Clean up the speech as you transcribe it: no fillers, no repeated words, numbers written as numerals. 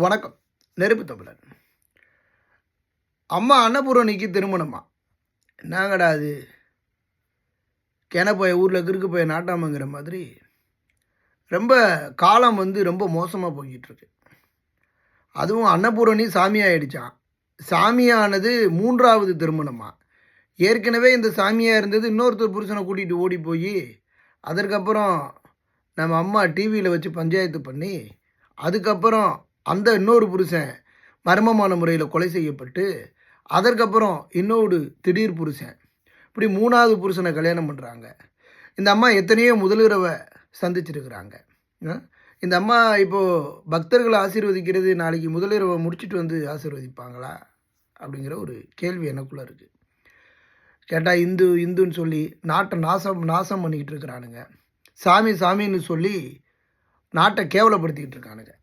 வணக்கம். நெருப்பு தமிழன். அம்மா அன்னபூரணிக்கு திருமணமா? என்னங்கடா அது? போய் ஊரில் கிறுக்கு போய் நாட்டாமங்கிற மாதிரி ரொம்ப காலம் ரொம்ப மோசமாக போய்கிட்டுருக்கு. அதுவும் அன்னபூரணி சாமியாயிடுச்சான். சாமியானது 3வது திருமணமா? ஏற்கனவே இந்த சாமியாக இருந்தது இன்னொருத்தர் புருஷனை கூட்டிகிட்டு ஓடி போய் அதற்கப்புறம் நம்ம அம்மா டிவியில் வச்சு பஞ்சாயத்து பண்ணி அதுக்கப்புறம் அந்த இன்னொரு புருஷன் மர்மமான முறையில் கொலை செய்யப்பட்டு அதற்கப்புறம் இன்னொரு திடீர் புருஷன் இப்படி 3வது புருஷனை கல்யாணம் பண்ணுறாங்க. இந்த அம்மா எத்தனையோ முதலிரவை சந்திச்சிருக்கிறாங்க. இந்த அம்மா இப்போது பக்தர்களை ஆசீர்வதிக்கிறது நாளைக்கு முதலிரவை முடிச்சுட்டு வந்து ஆசீர்வதிப்பாங்களா அப்படிங்கிற ஒரு கேள்வி எனக்குள்ளே இருக்குது. கேட்டால் இந்துன்னு சொல்லி நாட்டை நாசம் பண்ணிக்கிட்டு இருக்கிறானுங்க. சாமின்னு சொல்லி நாட்டை கேவலப்படுத்திக்கிட்டு இருக்கானுங்க.